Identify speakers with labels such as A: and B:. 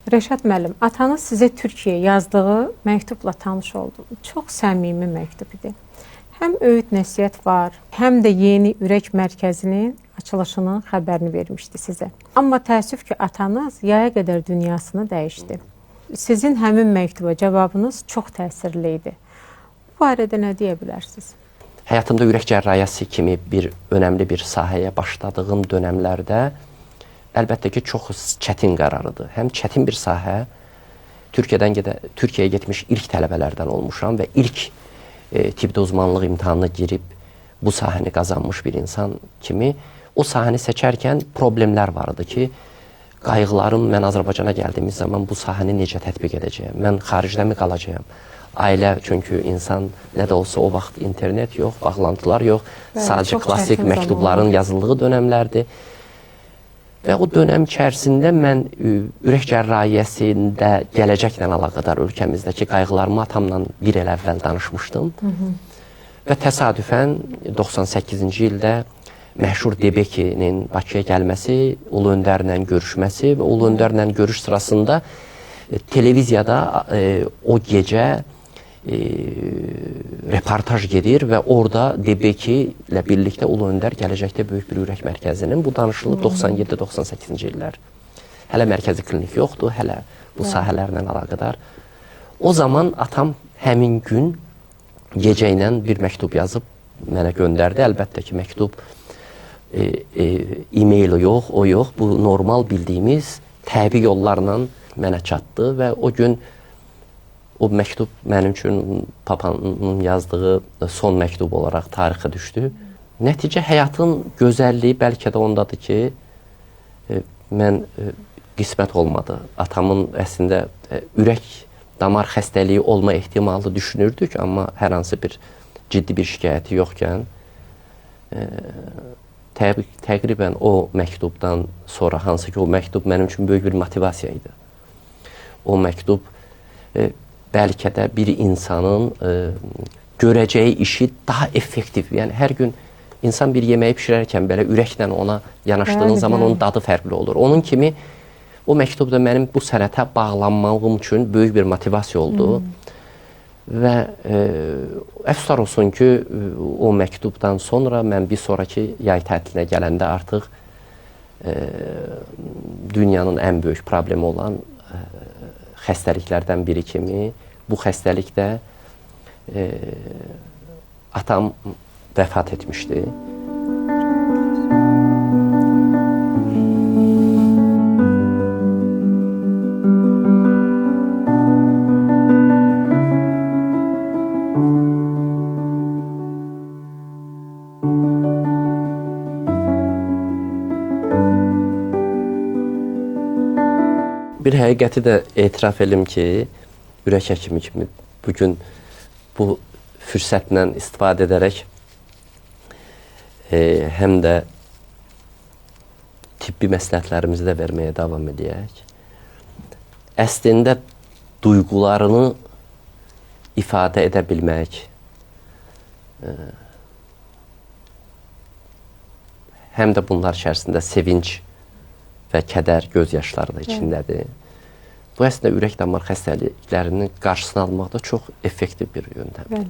A: Rəşad müəllim, atanız sizə Türkiyə yazdığı məktubla tanış oldu. Çox səmimi məktub idi. Həm öyüd nəsihət var, həm də yeni ürək mərkəzinin açılışının xəbərini vermişdi sizə. Amma təəssüf ki, atanız yaya qədər dünyasını dəyişdi. Sizin həmin məktuba cavabınız çox təsirli idi. Bu barədə nə deyə bilərsiniz?
B: Həyatımda ürək cərrahiyyəsi kimi bir önəmli bir sahəyə başladığım dönəmlərdə əlbəttə ki, çox çətin qərarıdır. Həm çətin bir sahə, Türkiyəyə getmiş ilk tələbələrdən olmuşam və ilk tibbdə uzmanlıq imtahanına girib bu sahəni qazanmış bir insan kimi o sahəni seçərkən problemlər vardı ki, qayğılarım, mən Azərbaycana gəldiyimiz zaman bu sahəni necə tətbiq edəcəyəm, mən xaricdə mi qalacağım? Ailə, çünki insan nə də olsa o vaxt internet yox, bağlantılar yox, sadəcə klassik məktubların yazıldığı dönəmlərdir. Və o dönəm içərisində mən ürək cərrahiyyəsində gələcəklə əlaqədar ölkəmizdəki qayğılarımı atamla bir il əvvəl danışmışdım. Və təsadüfən 98-ci ildə məşhur Debekinin Bakıya gəlməsi, Ulu Öndərlə görüşməsi və Ulu Öndərlə görüş sırasında televiziyada o gecə reportaj gedir və orada Debeki ilə birlikdə Ulu Öndər gələcəkdə böyük bir ürək mərkəzinin bu danışılıb 97-98-ci illər. Hələ mərkəzi klinik yoxdur, hələ bu sahələrlə əlaqədar. O zaman atam həmin gün gecə ilə bir məktub yazıb mənə göndərdi. Əlbəttə ki, məktub e-mail yox, o yox, bu normal bildiyimiz təbii yollarla mənə çatdı və o gün o məktub mənim üçün papanın yazdığı son məktub olaraq tarixə düşdü. Nəticə həyatın gözəlliyi bəlkə də ondadır ki, mən qismət olmadı. Atamın əslində ürək damar xəstəliyi olma ehtimalı düşünürdük, amma hər hansı bir ciddi bir şikayəti yoxkən təqribən o məktubdan sonra, hansı ki o məktub mənim üçün böyük bir motivasiya idi. O məktub bəlkə də bir insanın görəcəyi işi daha effektiv. Yəni, hər gün insan bir yeməyi pişirərkən belə ürəklə ona yanaşdığın zaman onun dadı fərqli olur. Onun kimi o məktubda mənim bu sənətə bağlanmağım üçün böyük bir motivasiya oldu. Və əfsuslar olsun ki, o məktubdan sonra mən bir sonraki yay tətilinə gələndə artıq dünyanın ən böyük problemi olan xəstəliklərdən biri kimi bu xəstəlikdə atam vəfat etmişdi. Bir həqiqəti də etiraf edim ki, ürək həkimi kimi bugün bu fürsətlə istifadə edərək həm də tibbi məsləhətlərimizi də verməyə davam edək. Əslində duyğularını ifadə edə bilmək, həm də bunlar içərisində sevinç və kədər, göz yaşları da içindədir. Bu əslində ürək damar xəstəliklərinin qarşısını almaqda çox effektiv bir yöntəmdir.